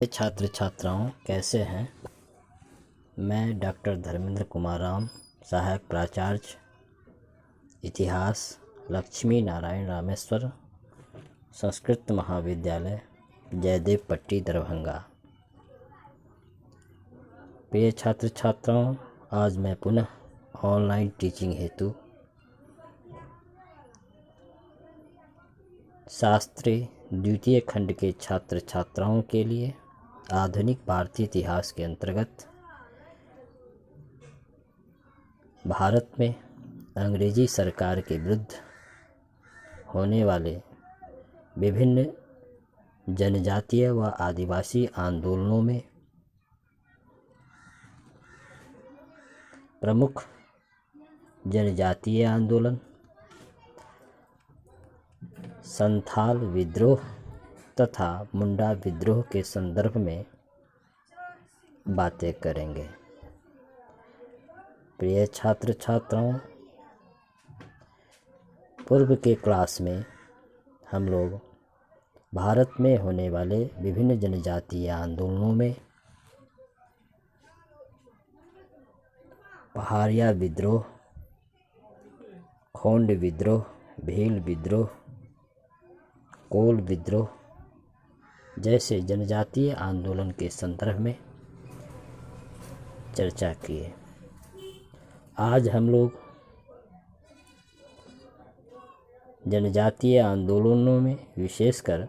छात्र छात्राओं कैसे हैं। मैं डॉक्टर धर्मेंद्र कुमार राम, सहायक प्राचार्य इतिहास, लक्ष्मी नारायण रामेश्वर संस्कृत महाविद्यालय, जयदेव पट्टी, दरभंगा। प्रिय छात्र छात्राओं, आज मैं पुनः ऑनलाइन टीचिंग हेतु शास्त्री द्वितीय खंड के छात्र छात्राओं के लिए आधुनिक भारतीय इतिहास के अंतर्गत भारत में अंग्रेजी सरकार के विरुद्ध होने वाले विभिन्न जनजातीय व आदिवासी आंदोलनों में प्रमुख जनजातीय आंदोलन संथाल विद्रोह तथा मुंडा विद्रोह के संदर्भ में बातें करेंगे। प्रिय छात्र छात्राओं, पूर्व के क्लास में हम लोग भारत में होने वाले विभिन्न जनजातीय आंदोलनों में पहाड़िया विद्रोह, खोंड विद्रोह, भील विद्रोह, कोल विद्रोह जैसे जनजातीय आंदोलन के संदर्भ में चर्चा किए। आज हम लोग जनजातीय आंदोलनों में विशेषकर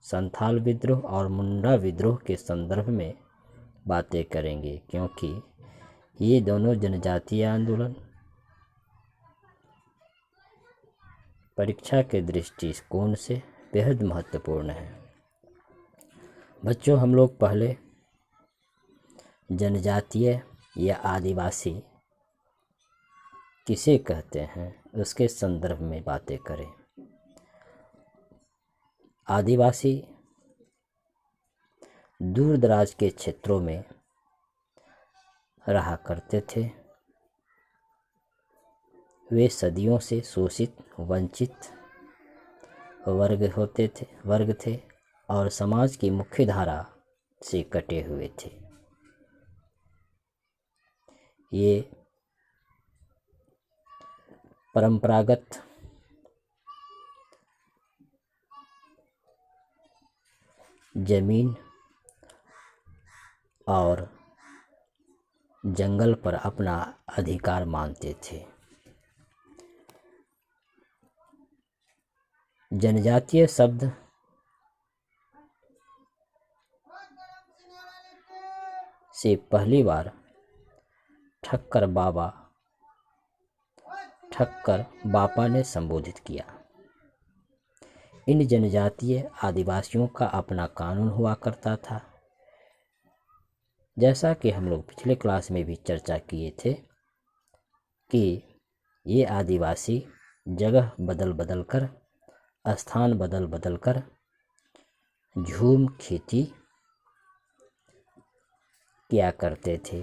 संथाल विद्रोह और मुंडा विद्रोह के संदर्भ में बातें करेंगे, क्योंकि ये दोनों जनजातीय आंदोलन परीक्षा के दृष्टिकोण से बेहद महत्वपूर्ण है। बच्चों, हम लोग पहले जनजातीय या आदिवासी किसे कहते हैं उसके संदर्भ में बातें करें। आदिवासी दूर दराज के क्षेत्रों में रहा करते थे। वे सदियों से शोषित, वंचित वर्ग थे और समाज की मुख्य धारा से कटे हुए थे। ये परंपरागत जमीन और जंगल पर अपना अधिकार मानते थे। जनजातीय शब्द से पहली बार ठक्कर बापा ने संबोधित किया। इन जनजातीय आदिवासियों का अपना कानून हुआ करता था। जैसा कि हम लोग पिछले क्लास में भी चर्चा किए थे कि ये आदिवासी जगह बदल कर, स्थान बदल कर झूम खेती किया करते थे।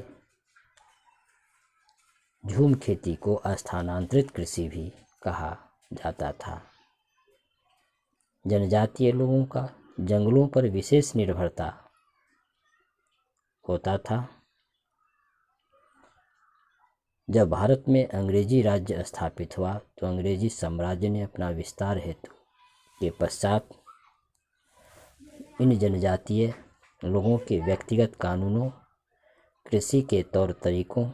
झूम खेती को स्थानांतरित कृषि भी कहा जाता था। जनजातीय लोगों का जंगलों पर विशेष निर्भरता होता था। जब भारत में अंग्रेजी राज्य स्थापित हुआ तो अंग्रेजी साम्राज्य ने अपना विस्तार हेतु के पश्चात इन जनजातीय लोगों के व्यक्तिगत कानूनों, कृषि के तौर तरीकों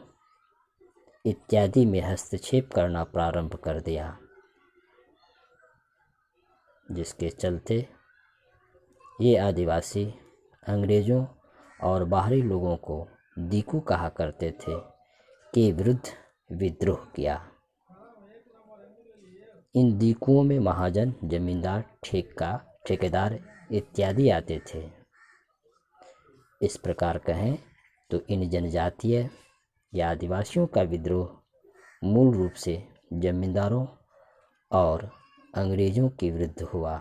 इत्यादि में हस्तक्षेप करना प्रारंभ कर दिया, जिसके चलते ये आदिवासी अंग्रेजों और बाहरी लोगों को दीकू कहा करते थे के विरुद्ध विद्रोह किया। इन दीकुओं में महाजन, जमींदार, ठेकेदार इत्यादि आते थे। इस प्रकार कहें तो इन जनजातीय या आदिवासियों का विद्रोह मूल रूप से जमींदारों और अंग्रेजों के विरुद्ध हुआ।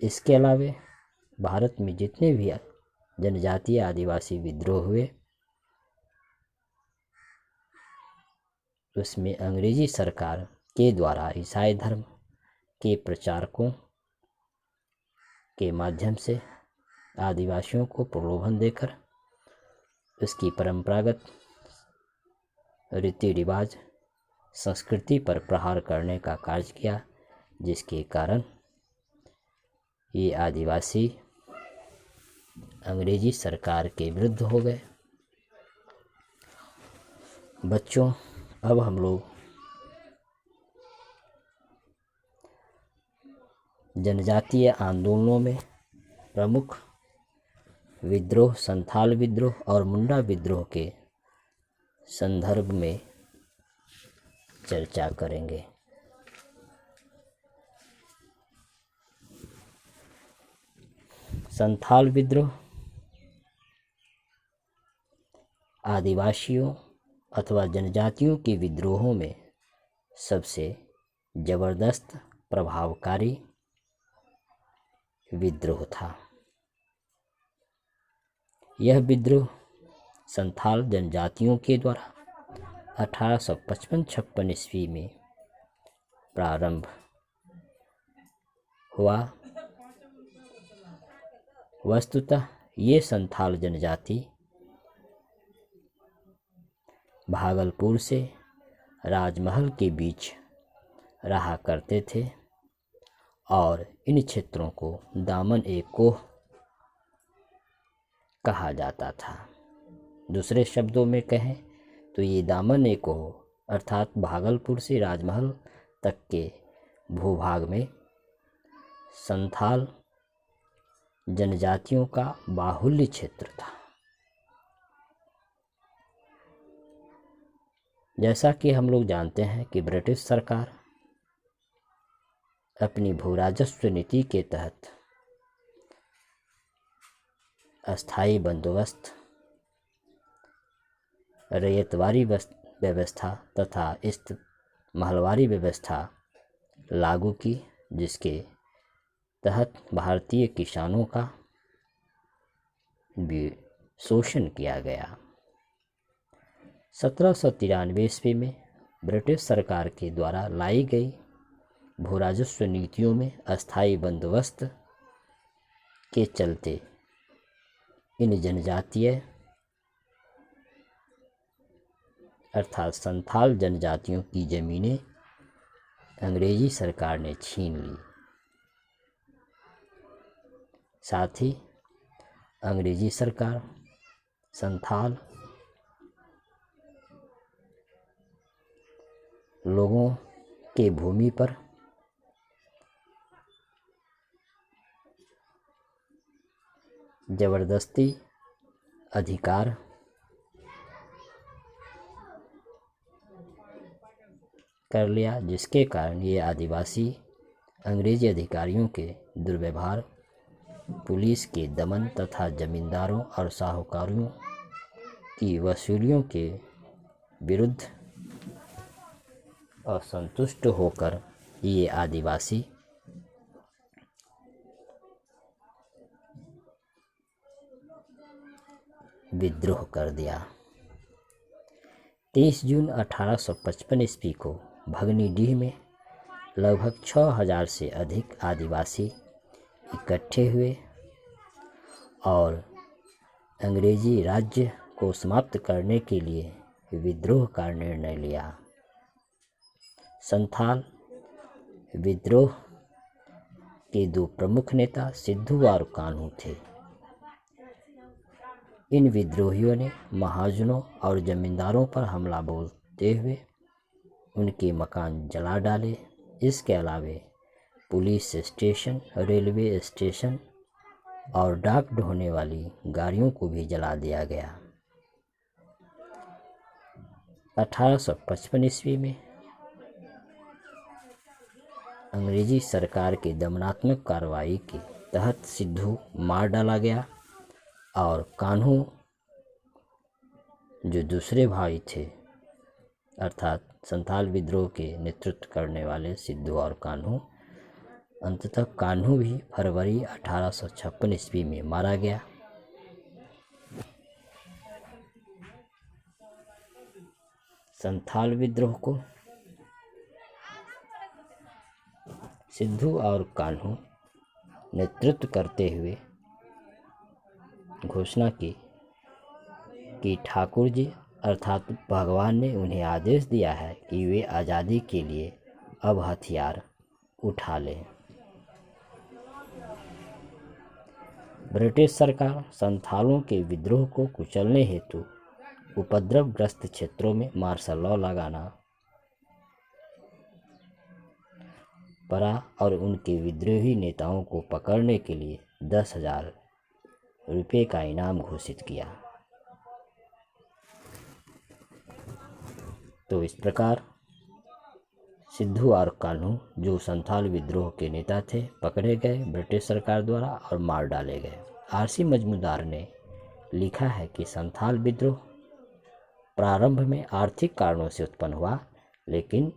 इसके अलावा भारत में जितने भी जनजातीय आदिवासी विद्रोह हुए उसमें अंग्रेजी सरकार के द्वारा ईसाई धर्म के प्रचारकों के माध्यम से आदिवासियों को प्रलोभन देकर उसकी परंपरागत रीति रिवाज संस्कृति पर प्रहार करने का कार्य किया, जिसके कारण ये आदिवासी अंग्रेजी सरकार के विरुद्ध हो गए। बच्चों, अब हम लोग जनजातीय आंदोलनों में प्रमुख विद्रोह, संथाल विद्रोह और मुंडा विद्रोह के संदर्भ में चर्चा करेंगे। संथाल विद्रोह आदिवासियों अथवा जनजातियों के विद्रोहों में सबसे जबरदस्त प्रभावकारी विद्रोह था। यह विद्रोह संथाल जनजातियों के द्वारा 1855-56 ईस्वी में प्रारंभ हुआ। वस्तुतः ये संथाल जनजाति भागलपुर से राजमहल के बीच रहा करते थे और इन क्षेत्रों को दामन-ए-कोह कहा जाता था। दूसरे शब्दों में कहें तो ये दामन-ए-कोह अर्थात भागलपुर से राजमहल तक के भूभाग में संथाल जनजातियों का बाहुल्य क्षेत्र था। जैसा कि हम लोग जानते हैं कि ब्रिटिश सरकार अपनी भू राजस्व नीति के तहत अस्थायी बंदोबस्त, रैयतवारी व्यवस्था तथा महलवारी व्यवस्था लागू की, जिसके तहत भारतीय किसानों का भी शोषण किया गया। 1793 ईस्वी में ब्रिटिश सरकार के द्वारा लाई गई भू राजस्व नीतियों में अस्थायी बंदोबस्त के चलते इन जनजातीय अर्थात संथाल जनजातियों की ज़मीनें अंग्रेजी सरकार ने छीन ली। साथ ही अंग्रेजी सरकार संथाल लोगों के भूमि पर जबरदस्ती अधिकार कर लिया, जिसके कारण ये आदिवासी अंग्रेजी अधिकारियों के दुर्व्यवहार, पुलिस के दमन तथा जमींदारों और साहूकारों की वसूलियों के विरुद्ध असंतुष्ट होकर ये आदिवासी विद्रोह कर दिया। 30 जून 1855 ईस्वी को भगनीडीह में लगभग 6000 से अधिक आदिवासी इकट्ठे हुए और अंग्रेजी राज्य को समाप्त करने के लिए विद्रोह का निर्णय लिया। संथाल विद्रोह के दो प्रमुख नेता सिद्धू और कान्हू थे। इन विद्रोहियों ने महाजनों और जमींदारों पर हमला बोलते हुए उनके मकान जला डाले। इसके अलावे पुलिस स्टेशन, रेलवे स्टेशन और डाक ढोने वाली गाड़ियों को भी जला दिया गया। 1855 ईस्वी में अंग्रेजी सरकार के दमनात्मक कार्रवाई के तहत सिद्धू मार डाला गया और कान्हू, जो दूसरे भाई थे अर्थात संथाल विद्रोह के नेतृत्व करने वाले सिद्धू और कान्हू, अंततः कान्हू भी फरवरी 1856 ईस्वी में मारा गया। संथाल विद्रोह को सिद्धू और कान्हू नेतृत्व करते हुए घोषणा की कि ठाकुर जी अर्थात भगवान ने उन्हें आदेश दिया है कि वे आज़ादी के लिए अब हथियार उठा लें। ब्रिटिश सरकार संथालों के विद्रोह को कुचलने हेतु उपद्रवग्रस्त क्षेत्रों में मार्शल लॉ लगाना पड़ा और उनके विद्रोही नेताओं को पकड़ने के लिए 10,000 रुपये का इनाम घोषित किया। तो इस प्रकार सिद्धू और कान्हू जो संथाल विद्रोह के नेता थे पकड़े गए ब्रिटिश सरकार द्वारा और मार डाले गए। आरसी मजमूदार ने लिखा है कि संथाल विद्रोह प्रारंभ में आर्थिक कारणों से उत्पन्न हुआ, लेकिन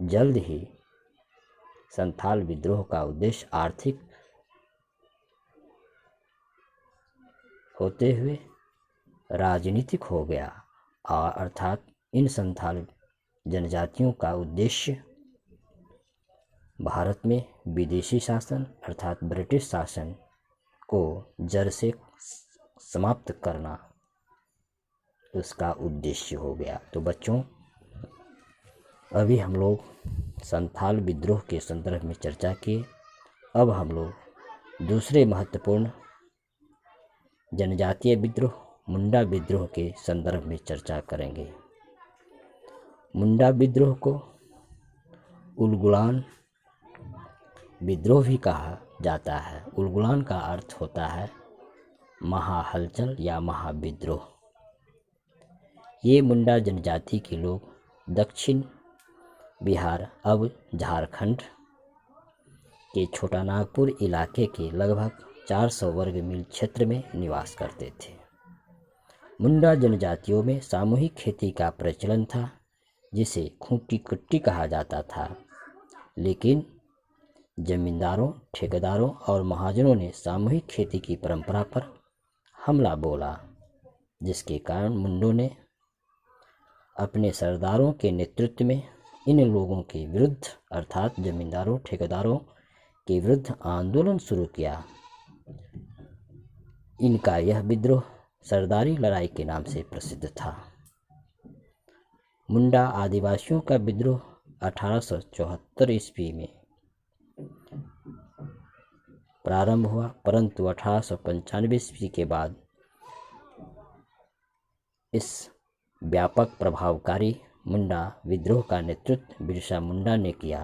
जल्द ही संथाल विद्रोह का उद्देश्य आर्थिक होते हुए राजनीतिक हो गया और अर्थात इन संथाल जनजातियों का उद्देश्य भारत में विदेशी शासन अर्थात ब्रिटिश शासन को जड़ से समाप्त करना उसका उद्देश्य हो गया। तो बच्चों, अभी हम लोग संथाल विद्रोह के संदर्भ में चर्चा किए। अब हम लोग दूसरे महत्वपूर्ण जनजातीय विद्रोह मुंडा विद्रोह के संदर्भ में चर्चा करेंगे। मुंडा विद्रोह को उलगुलान विद्रोह भी कहा जाता है। उलगुलान का अर्थ होता है महाहलचल या महाविद्रोह। ये मुंडा जनजाति के लोग दक्षिण बिहार अब झारखंड के छोटा नागपुर इलाके के लगभग 400 वर्ग मील क्षेत्र में निवास करते थे। मुंडा जनजातियों में सामूहिक खेती का प्रचलन था, जिसे खूंटी कुट्टी कहा जाता था, लेकिन जमींदारों, ठेकेदारों और महाजनों ने सामूहिक खेती की परंपरा पर हमला बोला, जिसके कारण मुंडों ने अपने सरदारों के नेतृत्व में इन लोगों के विरुद्ध अर्थात जमींदारों, ठेकेदारों के विरुद्ध आंदोलन शुरू किया। इनका यह विद्रोह सरदारी लड़ाई के नाम से प्रसिद्ध था। मुंडा आदिवासियों का विद्रोह 1874 ईस्वी में प्रारंभ हुआ, परंतु 1895 ईस्वी के बाद इस व्यापक प्रभावकारी मुंडा विद्रोह का नेतृत्व बिरसा मुंडा ने किया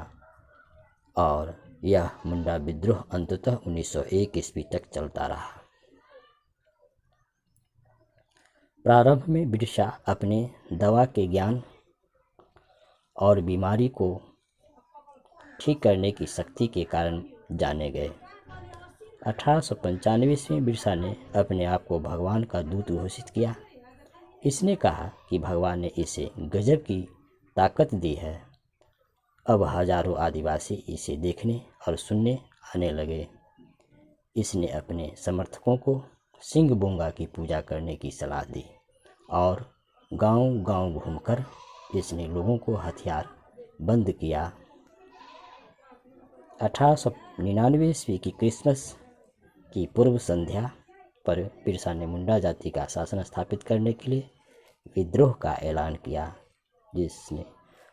और यह मुंडा विद्रोह अंततः 1901 ईस्वी तक चलता रहा। प्रारंभ में बिरसा अपने दवा के ज्ञान और बीमारी को ठीक करने की शक्ति के कारण जाने गए। 1895 ईस्वी में बिरसा ने अपने आप को भगवान का दूत घोषित किया। इसने कहा कि भगवान ने इसे गजब की ताकत दी है। अब हजारों आदिवासी इसे देखने और सुनने आने लगे। इसने अपने समर्थकों को सिंह बोंगा की पूजा करने की सलाह दी और गांव-गांव घूमकर इसने लोगों को हथियार बंद किया। 1899 ईस्वी की क्रिसमस की पूर्व संध्या पर बिरसा ने मुंडा जाति का शासन स्थापित करने के लिए विद्रोह का ऐलान किया, जिसने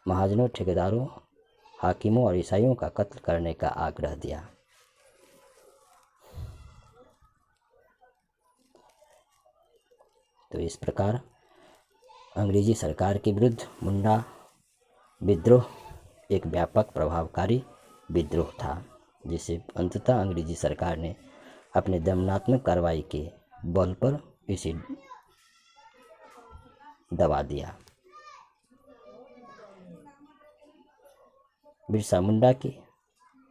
महाजनों, ठेकेदारों, हाकिमों और ईसाइयों का कत्ल करने का आग्रह दिया। तो इस प्रकार अंग्रेजी सरकार के विरुद्ध मुंडा विद्रोह एक व्यापक प्रभावकारी विद्रोह था, जिसे अंततः अंग्रेजी सरकार ने अपने दमनात्मक कार्रवाई के बल पर इसे दबा दिया। बिरसा मुंडा के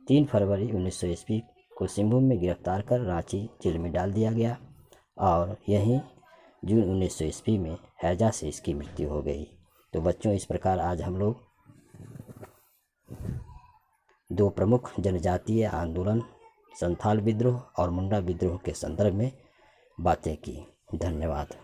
3 फरवरी 1900 ईस्वी को सिंहभूम में गिरफ्तार कर रांची जेल में डाल दिया गया और यहीं जून 1900 ईस्वी में हैजा से इसकी मृत्यु हो गई। तो बच्चों, इस प्रकार आज हम लोग 2 प्रमुख जनजातीय आंदोलन संथाल विद्रोह और मुंडा विद्रोह के संदर्भ में बातें की। धन्यवाद।